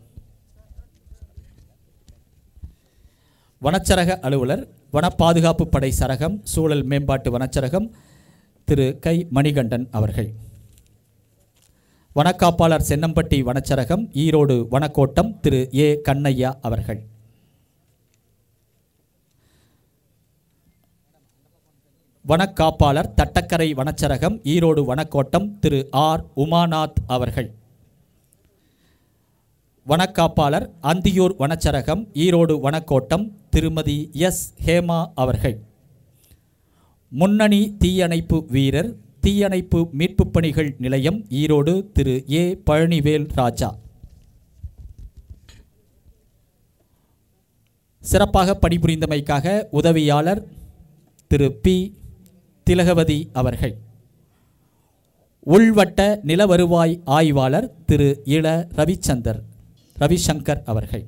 வனச்சரக அலுவலர் வன பாதுகாப்பு படை சரகம், சூழல் மேம்பாட்டு வனச்சரகம், திரு கை மணிகண்டன் அவர்கள். வனக்காப்பாளர் சென்னம்பட்டி வனச்சரகம், ஈரோடு வனக்கோட்டம், திரு ஏ கண்ணையா அவர்கள். வனக்காப்பாளர் தட்டக்கரை வனச்சரகம், ஈரோடு வனக்கோட்டம், திரு ஆர் உமாநாத் அவர்கள். வனக்காப்பாளர் அந்தியூர் வனச்சரகம், ஈரோடு வனக்கோட்டம், திருமதி எஸ் ஹேமா அவர்கள். முன்னணி தீயணைப்பு வீரர், தீயணைப்பு மீட்புப் பணிகள் நிலையம், ஈரோடு, திரு ஏ பழனிவேல் ராஜா. சிறப்பாக பணிபுரிந்தமைக்காக உதவியாளர் திரு பி திலகவதி அவர்கள். உள்வட்ட நில வருவாய் ஆய்வாளர் திரு இள ரவிசங்கர் அவர்கள்.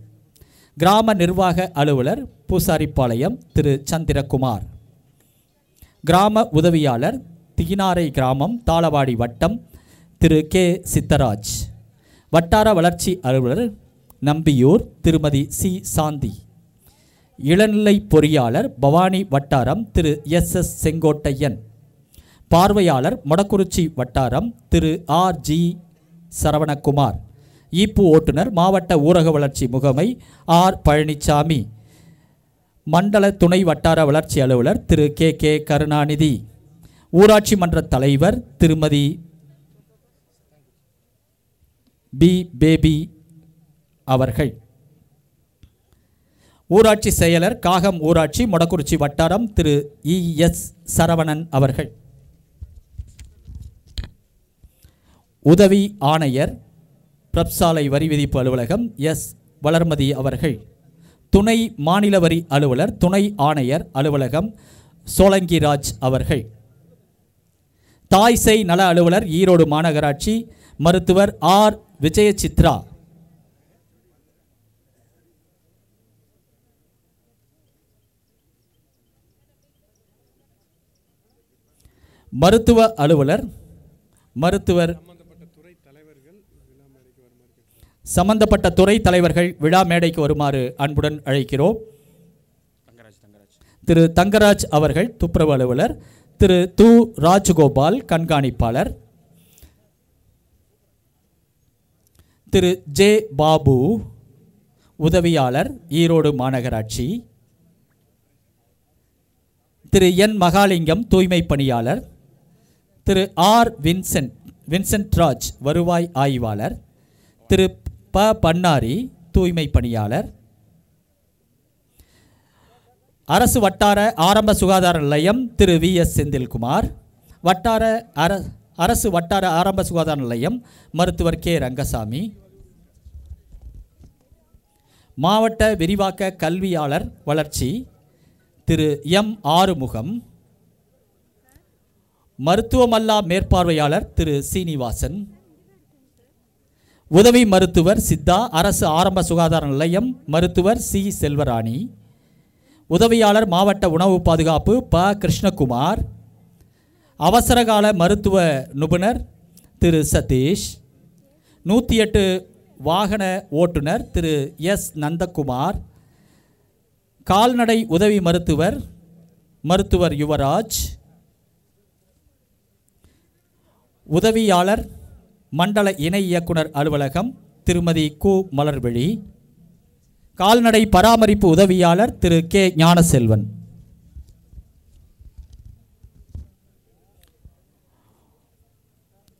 கிராம நிர்வாக அலுவலர் பூசாரிப்பாளையம் திரு சந்திரகுமார். கிராம உதவியாளர் திகினாரை கிராமம், தாளவாடி வட்டம், திரு கே சித்தராஜ். வட்டார வளர்ச்சி அலுவலர் நம்பியூர் திருமதி சி சாந்தி. இளநிலை பொறியாளர் பவானி வட்டாரம் திரு எஸ் எஸ் செங்கோட்டையன். பார்வையாளர் மொடக்குறிச்சி வட்டாரம் திரு ஆர் ஜி சரவணகுமார். ஈப்பு ஓட்டுநர் மாவட்ட ஊரக வளர்ச்சி முகமை ஆர் பழனிசாமி. மண்டல துணை வட்டார வளர்ச்சி அலுவலர் திரு கே கே கருணாநிதி. ஊராட்சி மன்ற தலைவர் திருமதி பி பேபி அவர்கள். ஊராட்சி செயலர் காகம் ஊராட்சி மொடக்குறிச்சி வட்டாரம் திரு இ எஸ் சரவணன் அவர்கள். உதவி ஆணையர் பிரப்சாலை வரி விதிப்பு அலுவலகம் எஸ் வளர்மதி அவர்கள். துணை மாநில வரி அலுவலர் துணை ஆணையர் அலுவலகம் சோலங்கிராஜ் அவர்கள். தாய்சேய் நல அலுவலர் ஈரோடு மாநகராட்சி மருத்துவர் ஆர் விஜயசித்ரா. மருத்துவ அலுவலர் மருத்துவர் சம்பந்தப்பட்ட துறை தலைவர்கள் விழா மேடைக்கு வருமாறு அன்புடன் அழைக்கிறோம். திரு தங்கராஜ் அவர்கள் துப்புரவு அலுவலர், திரு து ராஜகோபால் கண்காணிப்பாளர், திரு ஜே பாபு உதவியாளர் ஈரோடு மாநகராட்சி, திரு என் மகாலிங்கம் தூய்மை பணியாளர், திரு ஆர் வின்சென்ட் ராஜ் வருவாய் ஆய்வாளர், திரு ப பன்னாரி தூய்மை பணியாளர், அரசு வட்டார ஆரம்ப சுகாதார நிலையம் திரு வி எஸ் செந்தில்குமார், அரசு வட்டார ஆரம்ப சுகாதார நிலையம் மருத்துவர் கே ரங்கசாமி, மாவட்ட விரிவாக்க கல்வியாளர் வளர்ச்சி திரு எம் ஆறுமுகம், மருத்துவமல்லா மேற்பார்வையாளர் திரு சீனிவாசன், உதவி மருத்துவர் சித்தா அரசு ஆரம்ப சுகாதார நிலையம் மருத்துவர் சி செல்வராணி, உதவியாளர் மாவட்ட உணவு பாதுகாப்பு ப கிருஷ்ணகுமார், அவசரகால மருத்துவ நிபுணர் திரு சதீஷ், 108 வாகன ஓட்டுநர் திரு எஸ் நந்தகுமார், கால்நடை உதவி மருத்துவர் யுவராஜ், உதவியாளர் மண்டல இணை இயக்குனர் அலுவலகம் திருமதி கு மலர்விழி, கால்நடை பராமரிப்பு உதவியாளர் திரு கே ஞானசெல்வன்.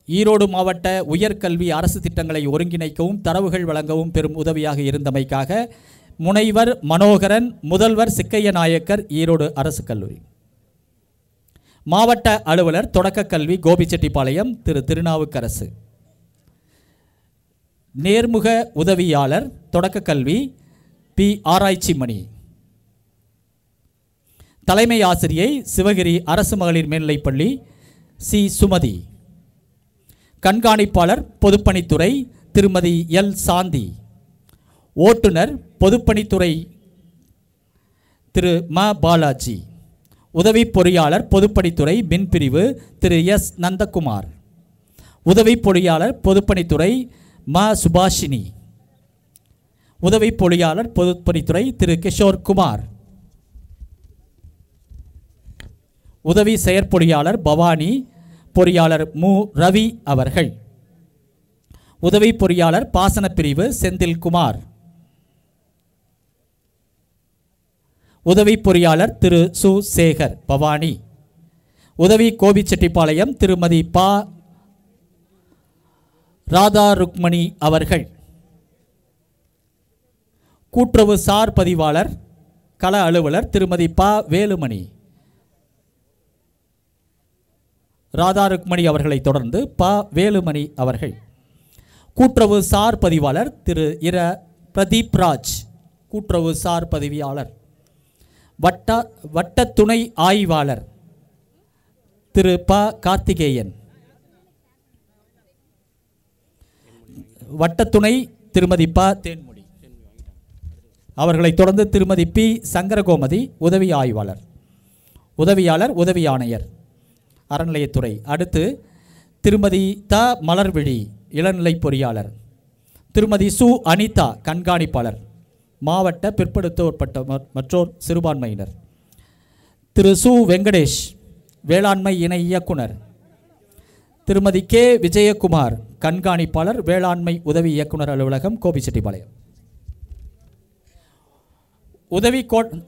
ஈரோடு மாவட்ட உயர்கல்வி அரசு திட்டங்களை ஒருங்கிணைக்கவும் தரவுகள் வழங்கவும் பெரும் உதவியாக இருந்தமைக்காக முனைவர் மனோகரன், முதல்வர் சிக்கைய நாயக்கர் ஈரோடு அரசு கல்லூரி. மாவட்ட அலுவலர் தொடக்க கல்வி கோபிச்செட்டிப்பாளையம் திரு திருநாவுக்கரசு. நேர்முக உதவியாளர் தொடக்க கல்வி பி ஆராய்ச்சி மணி. தலைமை ஆசிரியை சிவகிரி அரசு மகளிர் மேல்நிலைப்பள்ளி சி சுமதி. கண்காணிப்பாளர் பொதுப்பணித்துறை திருமதி எல் சாந்தி. ஓட்டுநர் பொதுப்பணித்துறை திரு ம பாலாஜி. உதவி பொறியாளர் பொதுப்பணித்துறை மின்பிரிவு திரு எஸ் நந்தகுமார். உதவி பொறியாளர் பொதுப்பணித்துறை ம சுபாஷினி. உதவி பொறியாளர் பொதுப்பணித்துறை திரு கிஷோர் குமார். உதவி செயற்பொறியாளர் பவானி. பொறியாளர் மு ரவி அவர்கள். உதவி பொறியாளர் பாசனப்பிரிவு செந்தில்குமார். உதவி பொறியாளர் திரு சு சேகர் பவானி. உதவி கோபிச்செட்டிப்பாளையம் திருமதி பா ராதா ருக்மணி அவர்கள். கூட்டுறவு சார் பதிவாளர் கள அலுவலர் திருமதி பா வேலுமணி. ராதா ருக்மணி அவர்களை தொடர்ந்து பா வேலுமணி அவர்கள். கூட்டுறவு சார் பதிவாளர் திரு இர பிரதீப் ராஜ். கூட்டுறவு சார் பதிவாளர். வட்ட துணை ஆய்வாளர் திரு ப கார்த்திகேயன். வட்டத்துணை திருமதி ப தேன்மொழி அவர்களை தொடர்ந்து திருமதி பி சங்கரகோமதி உதவி ஆய்வாளர். உதவியாளர் உதவி ஆணையர் அறநிலையத்துறை. அடுத்து திருமதி த மலர்விழி இளநிலை பொறியாளர். திருமதி சு அனிதா கண்காணிப்பாளர் மாவட்ட பிற்படுத்தப்பட்ட மற்றோர் சிறுபான்மையினர். திரு சு வெங்கடேஷ் வேளாண்மை இணை இயக்குனர். திருமதி கே விஜயகுமார் கண்காணிப்பாளர் வேளாண்மை உதவி இயக்குனர் அலுவலகம் கோபிச்செட்டிப்பாளையம்.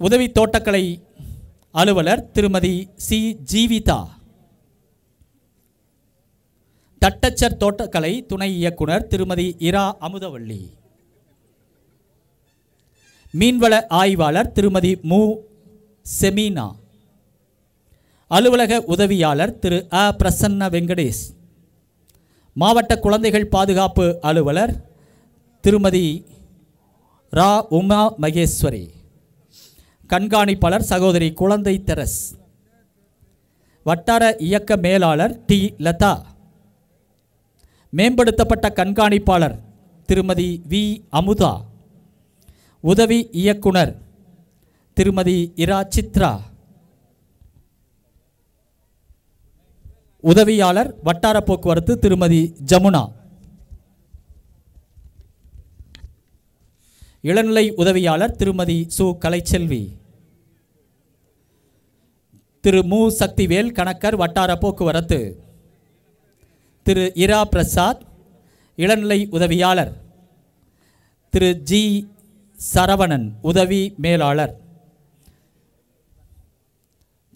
உதவி தோட்டக்கலை அலுவலர் திருமதி சி ஜீவிதா. தட்டச்சர் தோட்டக்கலை துணை இயக்குனர் திருமதி இரா அமுதவள்ளி. மீன்வள ஆய்வாளர் திருமதி மு செமீனா. அலுவலக உதவியாளர் திரு அ பிரசன்ன வெங்கடேஷ். மாவட்ட குழந்தைகள் பாதுகாப்பு அலுவலர் திருமதி ரா உமா மகேஸ்வரி. கண்காணிப்பாளர் சகோதரி குழந்தை தெரஸ். வட்டார இயக்க மேலாளர் டி லதா. மேம்படுத்தப்பட்ட கண்காணிப்பாளர் திருமதி வி அமுதா. உதவி இயக்குனர் திருமதி இரா சித்ரா. உதவியாளர் வட்டார போக்குவரத்து திருமதி ஜமுனா. இளநிலை உதவியாளர் திருமதி சு கலைச்செல்வி. திரு மு சக்திவேல் கணக்கர் வட்டார போக்குவரத்து. திரு இரா பிரசாத் இளநிலை உதவியாளர். திரு ஜி சரவணன் உதவி மேலாளர்.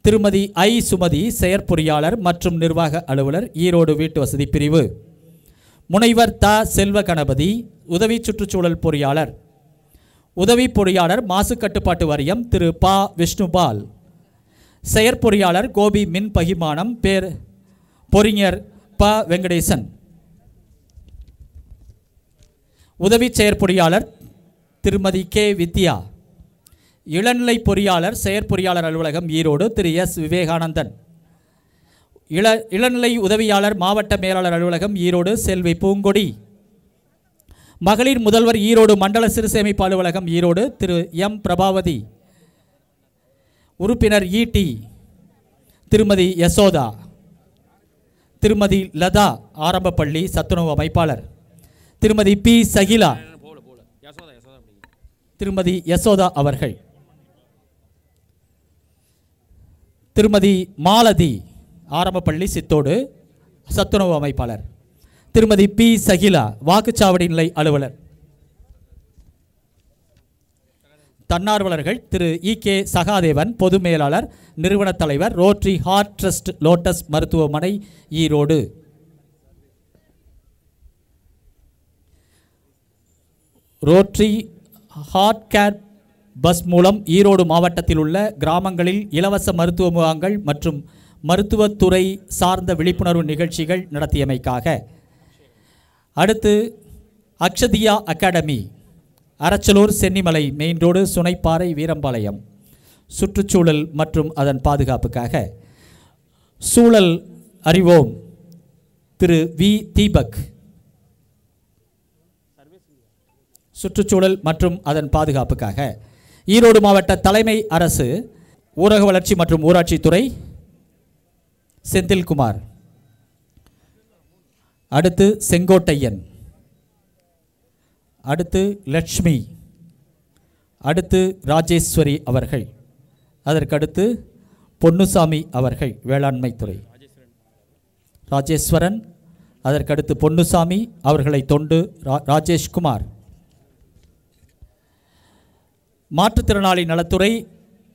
திருமதி ஐ சுமதி செயற்பொறியாளர் மற்றும் நிர்வாக அலுவலர் ஈரோடு வீட்டு வசதி பிரிவு. முனைவர் த செல்வ கணபதி உதவி சுற்றுச்சூழல் பொறியாளர். உதவி பொறியாளர் மாசு கட்டுப்பாட்டு வாரியம் திரு ப விஷ்ணுபால். செயற்பொறியாளர் கோபி மின் பகிர்மானம் பொறிஞர் ப வெங்கடேசன். உதவி செயற்பொறியாளர் திருமதி கே வித்யா. இளநிலை பொறியாளர் செயற்பொறியாளர் அலுவலகம் ஈரோடு திரு எஸ் விவேகானந்தன். இளநிலை உதவியாளர் மாவட்ட மேலாளர் அலுவலகம் ஈரோடு செல்வி பூங்கொடி. மகளிர் முதல்வர் ஈரோடு மண்டல சிறு சேமிப்பு அலுவலகம் ஈரோடு திரு எம் பிரபாவதி. உறுப்பினர் ஈடி திருமதி யசோதா. திருமதி லதா ஆரம்பப்பள்ளி சத்துணவு அமைப்பாளர். திருமதி பி சகிலா. திருமதி யசோதா அவர்கள். திருமதி மாலதி ஆரம்பப்பள்ளி சித்தோடு சத்துணவு அமைப்பாளர். திருமதி பி சகிலா வாக்குச்சாவடி நிலை அலுவலர். தன்னார்வலர்கள் திரு இ கே சகாதேவன் பொது மேலாளர் நிறுவன தலைவர் ரோட்டரி ஹார்ட் ட்ரஸ்ட் லோட்டஸ் மருத்துவமனை Erode. Rotary heart care bus மூலம் ஈரோடு மாவட்டத்தில் உள்ள கிராமங்களில் இலவச மருத்துவ முகாம்கள் மற்றும் மருத்துவத்துறை சார்ந்த விழிப்புணர்வு நிகழ்ச்சிகள் நடத்தியமைக்காக. அடுத்து Akshathiya academy Arachalur Chennimalai main road Sunaipparai Veerampalayam. சுற்றுச்சூழல் மற்றும் அதன் பாதுகாப்புக்காக சூழல் அறிவோம் திரு வி தீபக். சுற்றுச்சூழல் மற்றும் அதன் பாதுகாப்புக்காக ஈரோடு மாவட்ட தலைமை அரசு ஊரக வளர்ச்சி மற்றும் ஊராட்சித்துறை செந்தில்குமார். அடுத்து செங்கோட்டையன். அடுத்து லட்சுமி. அடுத்து ராஜேஸ்வரி அவர்கள். அதற்கடுத்து பொன்னுசாமி அவர்கள் வேளாண்மை துறை. ராஜேஸ்வரன். அதற்கடுத்து பொன்னுசாமி அவர்களை தொண்டு ராஜேஷ்குமார். மாற்றுத்திறனாளி நலத்துறை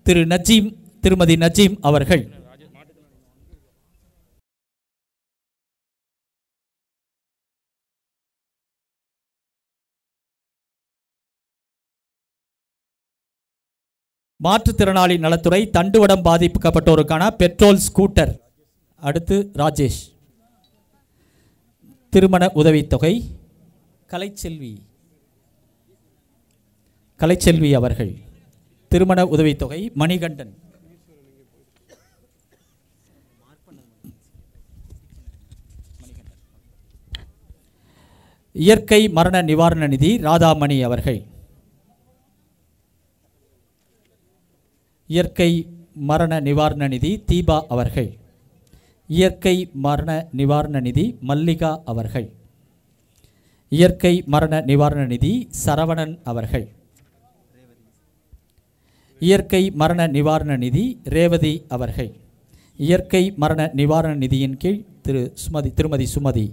திரு நஜீம் திருமதி நஜீம் அவர்கள். மாற்றுத்திறனாளி நலத்துறை தண்டுவடம் பாதிக்கப்பட்டோருக்கான பெட்ரோல் ஸ்கூட்டர். அடுத்து ராஜேஷ். திருமண உதவித்தொகை கலைச்செல்வி அவர்கள். திருமண உதவித்தொகை மணிகண்டன். இயற்கை மரண நிவாரண நிதி ராதாமணி அவர்கள். இயற்கை மரண நிவாரண நிதி தீபா அவர்கள். இயற்கை மரண நிவாரண நிதி மல்லிகா அவர்கள். இயற்கை மரண நிவாரண நிதி சரவணன் அவர்கள். இயற்கை மரண நிவாரண நிதி ரேவதி அவர்கள். இயற்கை மரண நிவாரண நிதியின் கீழ் திருமதி சுமதி.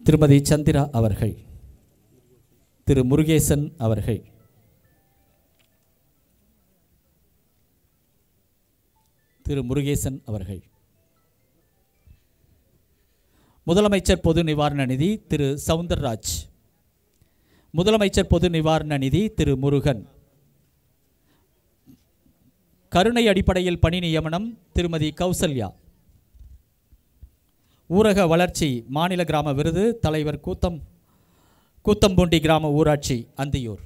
திருமதி சந்திரா அவர்கள். திரு முருகேசன் அவர்கள். முதலமைச்சர் பொது நிவாரண நிதி திரு சவுந்தரராஜ். முதலமைச்சர் பொது நிவாரண நிதி திரு முருகன். கருணை அடிப்படையில் பணி நியமனம் திருமதி கௌசல்யா. ஊரக வளர்ச்சி மாநில கிராம விருது தலைவர் கூத்தம்பூண்டி கிராம ஊராட்சி அந்தியூர்.